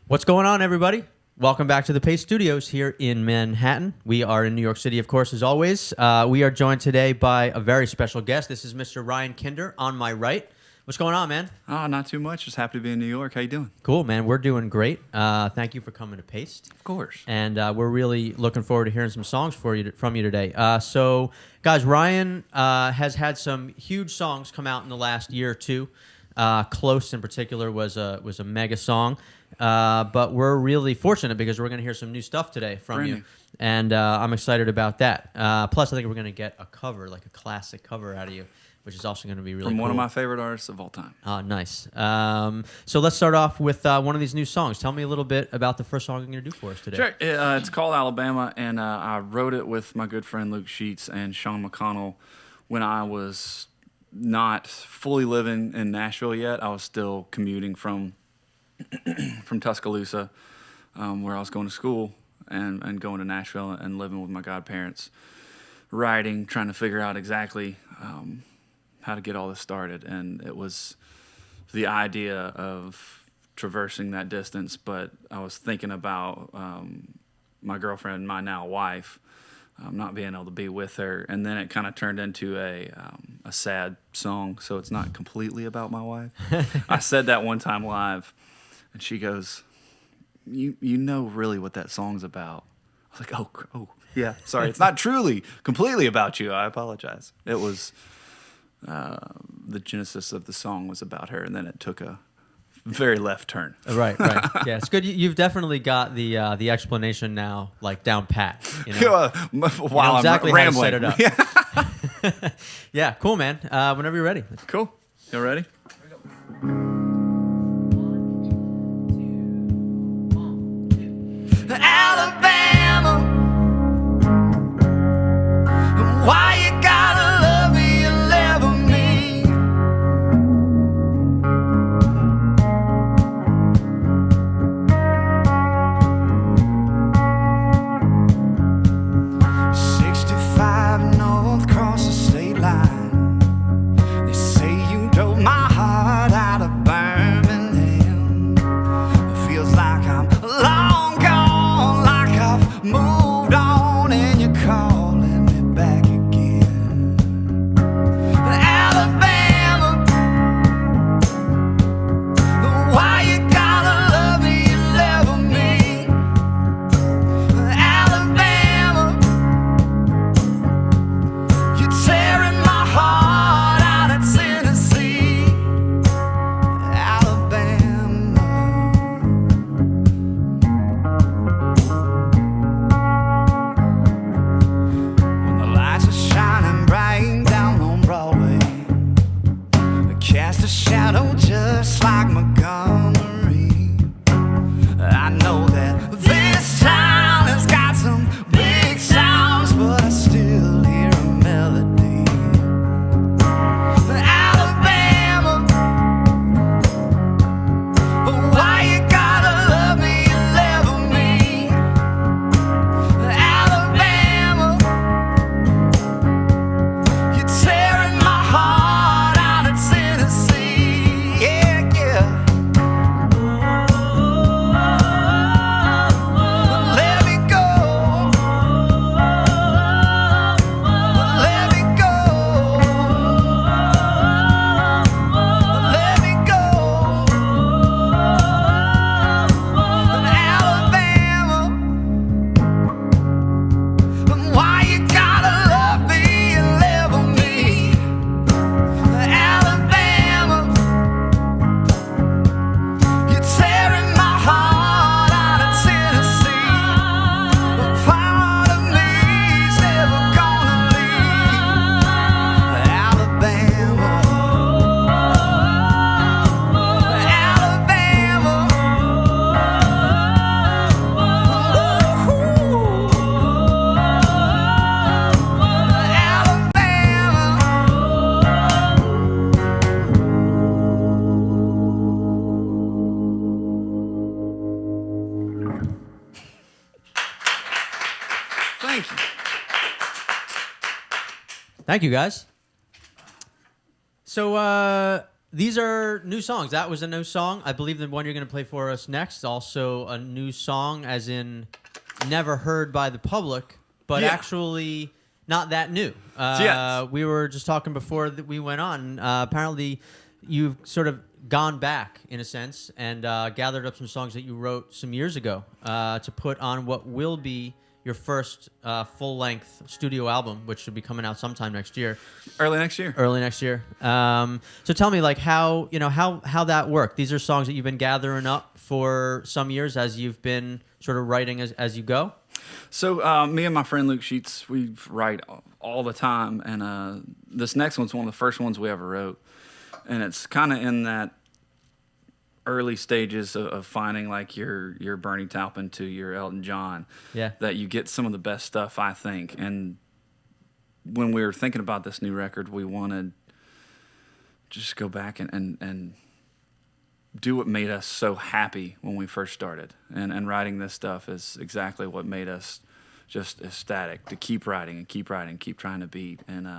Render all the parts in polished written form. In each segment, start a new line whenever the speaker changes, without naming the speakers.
What's going on, everybody? Welcome back to the Pace Studios here in Manhattan. We are in New York City, of course, as always. We are joined today by a very special guest. This is Mr. Ryan Kinder on my right. What's going on, man?
Oh, not too much. Just happy to be in New York. How you doing?
Cool, man. We're doing great. Thank you for coming to Pace.
Of course.
And we're really looking forward to hearing some songs from you today. So, guys, Ryan has had some huge songs come out in the last year or two. Close in particular was a mega song. But we're really fortunate because we're going to hear some new stuff today from
Brand
you.
new.
And I'm excited about that. Plus, I think we're going to get a cover, like a classic cover out of you, which is also going to be really
From
cool.
one of my favorite artists of all time.
Oh, nice. So let's start off with one of these new songs. Tell me a little bit about the first song you're going to do for us today.
Sure. It's called Alabama, and I wrote it with my good friend Luke Sheets and Sean McConnell when I was not fully living in Nashville yet. I was still commuting from Tuscaloosa, where I was going to school, and going to Nashville and living with my godparents, writing, trying to figure out exactly how to get all this started. And it was the idea of traversing that distance, but I was thinking about my girlfriend, my now wife, not being able to be with her, and then it kind of turned into a sad song, so it's not completely about my wife. I said that one time live, and she goes, you know really what that song's about. I was like, oh, yeah, sorry. It's not truly, completely about you. I apologize. It was, the genesis of the song was about her, and then it took a very left turn.
Right. Yeah, it's good. You've definitely got the explanation now, like down pat. You know?
While
exactly
I'm rambling.
how to set it up. Yeah, cool, man. Whenever you're ready.
Cool. You ready? Alabama, why you gotta love me and level me? "65 North, cross the state line. They say you drove my heart out of Birmingham. It feels like I'm long gone, like I've moved on, and you're calling me back again. Alabama, why you gotta love me and level me? Alabama, you're tearing my heart out of Tennessee. Alabama. When the lights are shining bright down on Broadway, they cast a shadow just like Montgomery. I know that this town has got some big sounds, but I still hear a melody. Alabama, why you gotta love me and level me? Alabama, you're tearing my heart out of Tennessee. Yeah, yeah. Let me go. Let me go. Let me go. Alabama, why you gotta love me and level me? Alabama, you're tearing my heart out of Tennessee. A part of me's never gonna leave. Alabama, Alabama, Thank you.
Thank you, guys. So these are new songs. That was a new song. I believe the one you're going to play for us next, also a new song, as in never heard by the public, but actually not that new. We were just talking before that we went on. Apparently, you've sort of gone back, in a sense, and gathered up some songs that you wrote some years ago to put on what will be your first full-length studio album, which should be coming out sometime next year.
Early next year.
So tell me, like, how that worked. These are songs that you've been gathering up for some years as you've been sort of writing as you go?
So me and my friend Luke Sheets, we write all the time, and this next one's one of the first ones we ever wrote. And it's kind of in that early stages of finding like your Bernie Taupin to your Elton John, that you get some of the best stuff, I think. And when we were thinking about this new record, we wanted to just go back and do what made us so happy when we first started. And writing this stuff is exactly what made us just ecstatic to keep writing and keep writing, keep trying to beat. And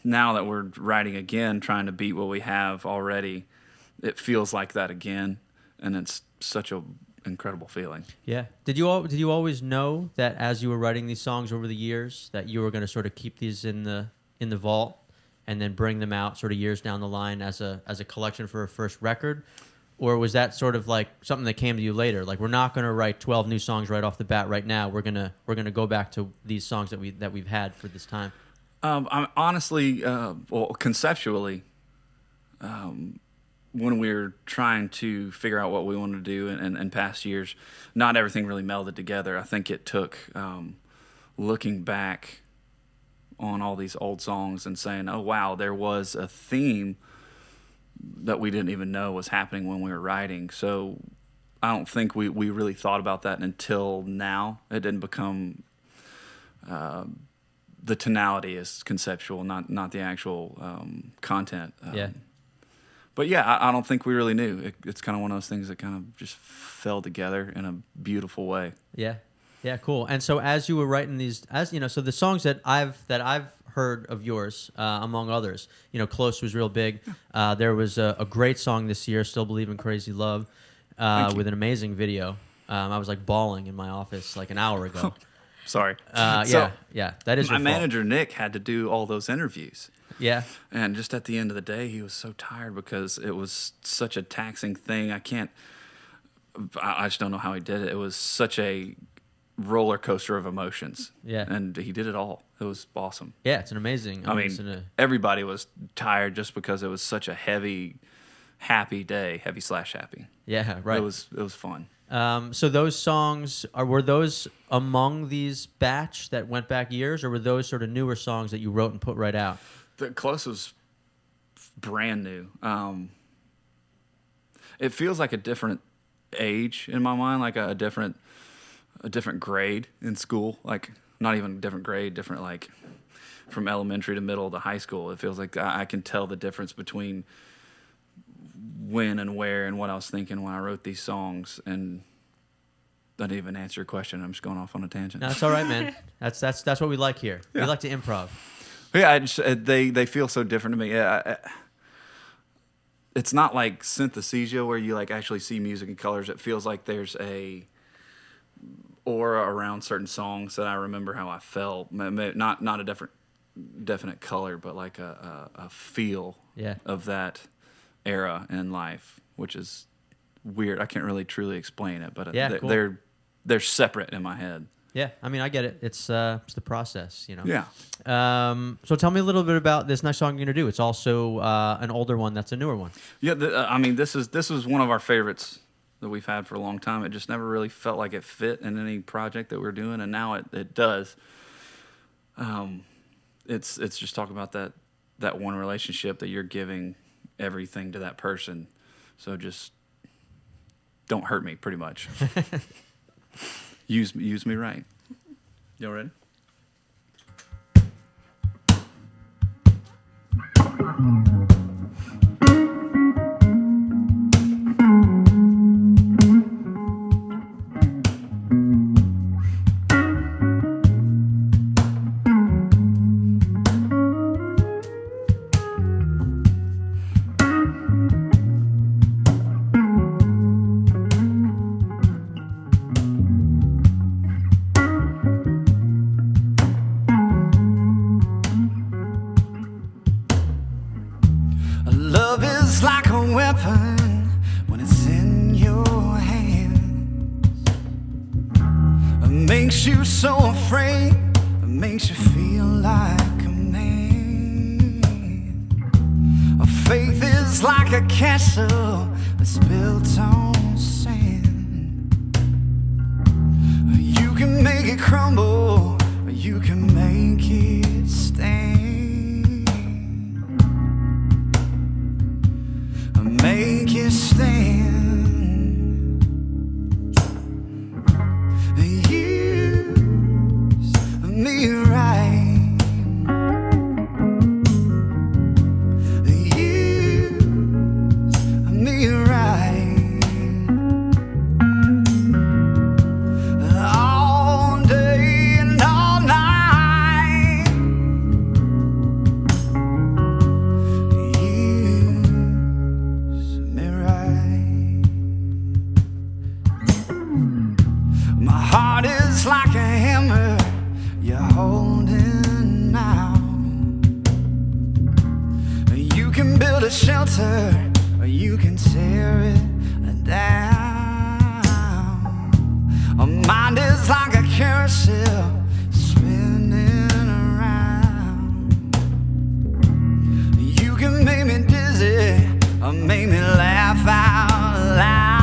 now that we're writing again, trying to beat what we have already, it feels like that again, and it's such a incredible feeling.
Yeah. Did you always know that as you were writing these songs over the years that you were going to sort of keep these in the vault and then bring them out sort of years down the line as a collection for a first record? Or was that sort of like something that came to you later? Like, we're not going to write 12 new songs right off the bat right now. We're going to go back to these songs that we've had for this time.
I'm honestly, conceptually, when we were trying to figure out what we wanted to do in past years, not everything really melded together. I think it took looking back on all these old songs and saying, oh, wow, there was a theme that we didn't even know was happening when we were writing. So I don't think we really thought about that until now. It didn't become... the tonality is conceptual, not the actual content. But yeah, I don't think we really knew. It's kind of one of those things that kind of just fell together in a beautiful way.
Yeah, cool. And so as you were writing these, so the songs that I've heard of yours, among others, "Close" was real big. There was a great song this year, "Still Believe in Crazy Love," with an amazing video. I was like bawling in my office like an hour ago.
Sorry.
That is your fault.
My manager, Nick, had to do all those interviews.
Yeah.
And just at the end of the day, he was so tired because it was such a taxing thing. I just don't know how he did it. It was such a roller coaster of emotions. Yeah. And he did it all. It was awesome.
Yeah, it's an amazing.
I mean, everybody was tired just because it was such a happy day, heavy/happy.
Yeah, right.
It was fun.
So those songs were those among these batch that went back years, or were those sort of newer songs that you wrote and put right out?
The Close was brand new. It feels like a different age in my mind, like a different grade in school. Like, not even a different grade, different, like from elementary to middle to high school. It feels like I can tell the difference between when and where and what I was thinking when I wrote these songs. And I didn't even answer your question. I'm just going off on a tangent.
No, that's all right, man. That's what we like here. Yeah. We like to improv.
Yeah, they feel so different to me. It's not like synesthesia where you like actually see music in colors. It feels like there's a aura around certain songs that I remember how I felt. Not a definite color, but like a feel of that era in life, which is weird. I can't really truly explain it, but
cool.
They're separate in my head.
Yeah, I mean, I get it. It's the process,
Yeah.
So tell me a little bit about this next song you're gonna do. It's also an older one. That's a newer one.
Yeah, this was one of our favorites that we've had for a long time. It just never really felt like it fit in any project that we're doing, and now it does. It's just talking about that one relationship that you're giving everything to that person. So just don't hurt me, pretty much. Use me right. Y'all ready?
makes you so afraid, it makes you feel like a man. A faith is like a castle that's built on sand. You can make it crumble, or you can make it stand. Make it stand. Use me right. Use me right. All day and all night. Use me right. My heart is like a hammer you're holding now. You can build a shelter, or you can tear it down. A mind is like a carousel spinning around. You can make me dizzy, or make me laugh out loud.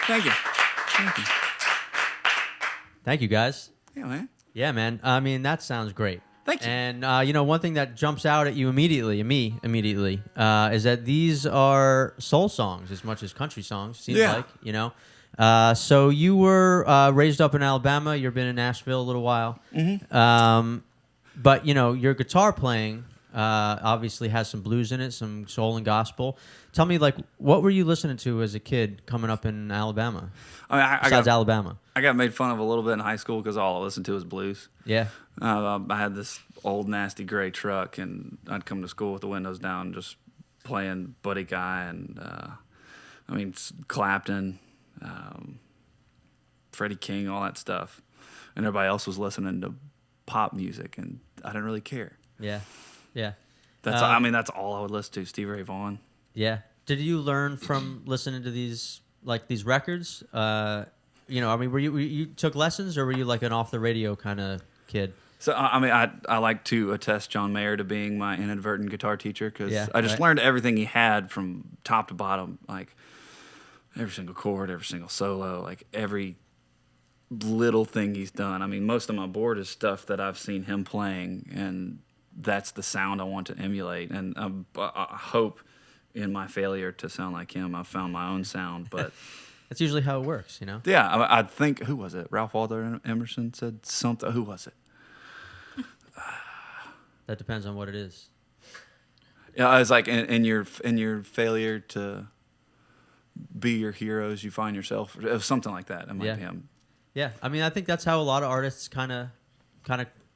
Thank you. Thank you.
Thank you, guys.
Yeah, man.
Yeah, man. I mean, that sounds great.
Thank you.
And, one thing that jumps out at you immediately, is that these are soul songs as much as country songs, seems like, So you were raised up in Alabama. You've been in Nashville a little while. Mm-hmm. But, your guitar playing obviously has some blues in it, some soul and gospel. Tell me, what were you listening to as a kid coming up in Alabama? Besides Alabama.
I got made fun of a little bit in high school because all I listened to was blues.
Yeah.
I had this old nasty gray truck, and I'd come to school with the windows down, just playing Buddy Guy and Clapton, Freddie King, all that stuff, and everybody else was listening to pop music, and I didn't really care.
Yeah, yeah.
That's all I would listen to. Stevie Ray Vaughan.
Yeah. Did you learn from listening to these records? Were you took lessons, or were you like an off the radio kind of kid?
So I like to attest John Mayer to being my inadvertent guitar teacher, because I just learned everything he had from top to bottom, like every single chord, every single solo, like every little thing he's done. I mean, most of my board is stuff that I've seen him playing, and that's the sound I want to emulate. And I hope in my failure to sound like him, I've found my own sound, but
that's usually how it works,
Yeah, I think, who was it? Ralph Waldo Emerson said something. Who was it?
That depends on what it is.
Yeah, I was like, in your failure to be your heroes, you find yourself, something like that. It might
Yeah.
be him.
Yeah, I mean, I think that's how a lot of artists kind of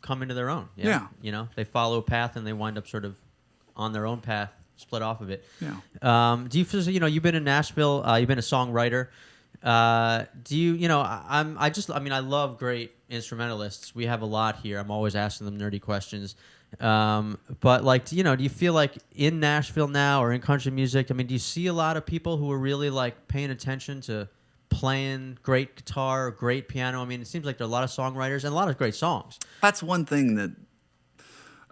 come into their own.
Yeah.
You know, they follow a path and they wind up sort of on their own path, split off of it.
Yeah.
Do you feel, you know, you've been in Nashville, you've been a songwriter. Do you, you know, I mean, I love great instrumentalists. We have a lot here. I'm always asking them nerdy questions. But like, you know, do you feel like in Nashville now or in country music, I mean, do you see a lot of people who are really like paying attention to playing great guitar or great piano? I mean, it seems like there are a lot of songwriters and a lot of great songs.
That's one thing that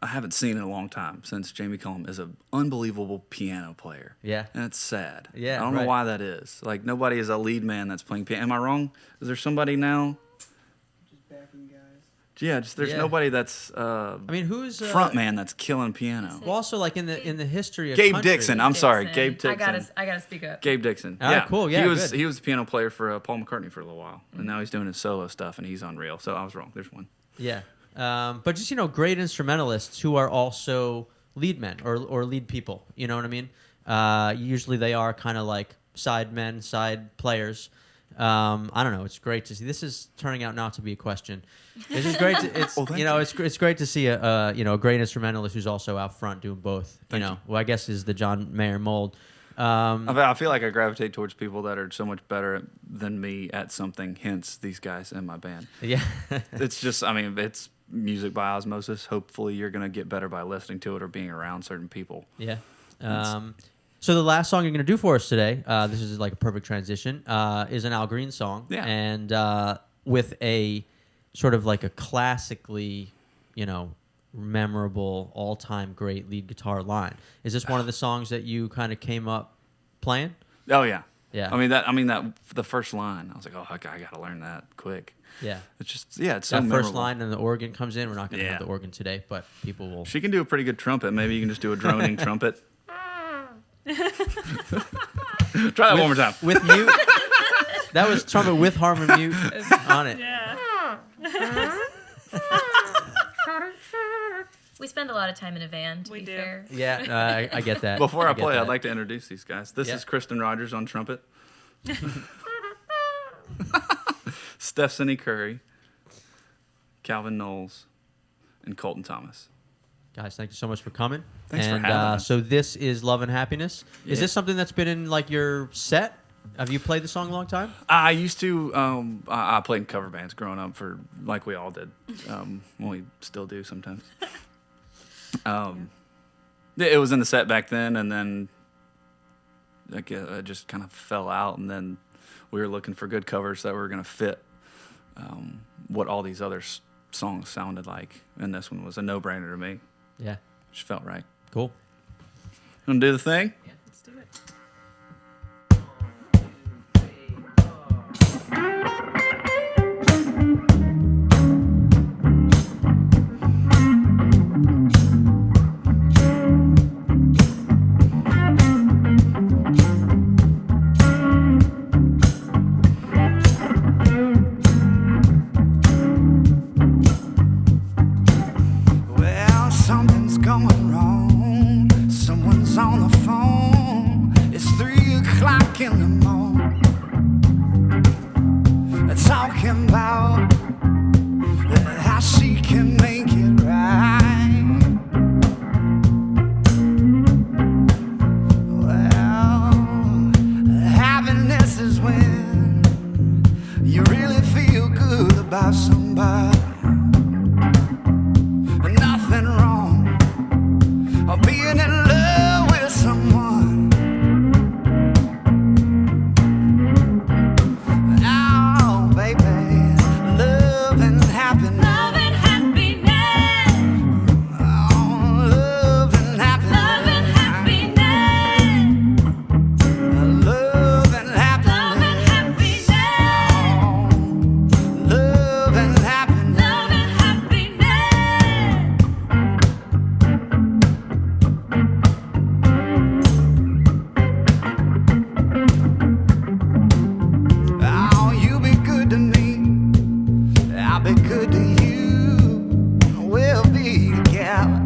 I haven't seen in a long time since Jamie Cullum is an unbelievable piano player.
Yeah.
And it's sad.
Yeah,
I don't
right.
know why that is. Like, nobody is a lead man that's playing piano. Am I wrong? Is there somebody now?
Just backing guys.
Yeah, there's
Yeah.
nobody that's
I mean, who's
front man that's killing piano.
Well, also like in the history of
Gabe
country.
Dixon. I'm sorry, Gabe Dixon.
I gotta speak up.
Gabe Dixon.
All right, cool. Yeah,
he was
good.
he was the piano player for Paul McCartney for a little while, and now he's doing his solo stuff, and he's unreal. So I was wrong. There's one.
Yeah. But just, you know, great instrumentalists who are also lead men or lead people. You know what I mean? Usually they are kind of like side men, side players. I don't know. It's great to see. This is turning out not to be a question. It's just great. It's
Well,
you know, it's great to see a you know, a great instrumentalist who's also out front doing both. You know, well, I guess is the John Mayer mold.
I feel like I gravitate towards people that are so much better than me at something. Hence, these guys in my band.
Yeah.
It's just, I mean, it's music by osmosis. Hopefully, you're gonna get better by listening to it or being around certain people.
Yeah. So the last song you're going to do for us today, this is like a perfect transition, is an Al Green song.
Yeah.
And with a sort of like a classically, you know, memorable, all-time great lead guitar line. Is this one of the songs that you kind of came up playing?
Oh yeah,
Yeah.
I mean that the first line. I was like, oh, I gotta learn that quick.
Yeah.
It's just it's so
That first
memorable.
line and the organ comes in. We're not going to
Yeah.
have the organ today, but people will.
She can do a pretty good trumpet. Maybe you can just do a droning trumpet. Try that one more time.
With mute. That was trumpet with harmon mute on it.
We spend a lot of time in a van, to
We
be
do.
fair.
Yeah, I get that.
Before I
get
play,
that.
I'd like to introduce these guys. This
Yeah.
is Kristen Rogers on trumpet. Steph Cindy Curry, Calvin Knowles, and Colton Thomas.
Guys, thank you so much for coming.
Thanks for
and,
having us.
So this is Love and Happiness. Is
Yeah.
this something that's been in like your set? Have you played the song a long time?
I used to. I played in cover bands growing up, for like we all did. We still do sometimes. It was in the set back then, and then like it just kind of fell out, and then we were looking for good covers that were going to fit what all these other songs sounded like, and this one was a no-brainer to me.
Yeah.
Just felt right.
Cool.
Gonna do the thing.
Let's do it.
Well, something's going wrong. Someone's on the phone. It's 3:00 in the morning. Talking about how she can make it right. Well, happiness is when you really feel good about somebody. Nothing wrong or being in love with someone. Oh, baby, love and happiness.
Love and happiness.
Oh, love and happiness.
Love and happiness.
Love and
Love and
happiness.
happiness.
Oh, love and happiness.
Love and happiness.
Oh, you be good to me, I'll be good to you. We'll be together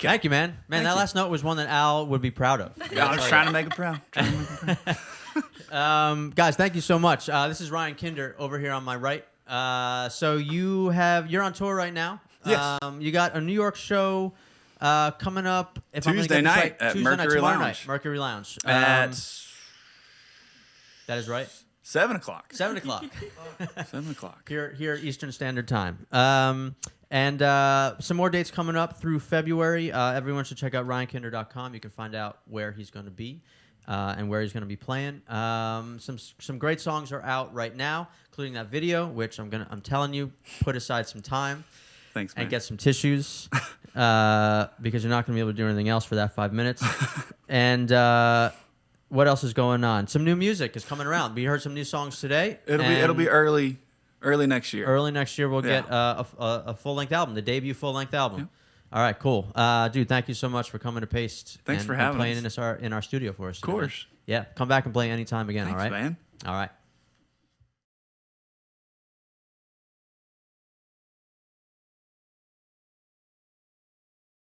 Thank you.
Thank you, man. Man,
Thank
that
you.
last note was one that Al would be proud of.
I was trying to make it proud.
Guys, thank you so much. This is Ryan Kinder over here on my right. So you're on tour right now.
Yes.
You got a New York show coming up. If I'm gonna
Tuesday
get this
night
right,
at
Tuesday night,
Mercury
tomorrow
Lounge.
night, Mercury Lounge.
At
That is right.
7 o'clock.
7 o'clock
7 o'clock.
here Eastern Standard Time. And some more dates coming up through February. Everyone should check out ryankinder.com. You can find out where he's going to be and where he's going to be playing. Some great songs are out right now, including that video, which I'm telling you, put aside some time
Thanks, man.
and get some tissues because you're not going to be able to do anything else for that 5 minutes. And what else is going on? Some new music is coming around. We heard some new songs today.
It'll be early next year.
Early next year, we'll
Yeah.
get a full-length album, the debut full-length album.
Yeah.
All right, cool. Dude, thank you so much for coming to Paste.
Thanks for having
playing
us.
in our studio for us.
Of course.
Yeah, come back and play anytime again,
Thanks,
all right?
man.
All right.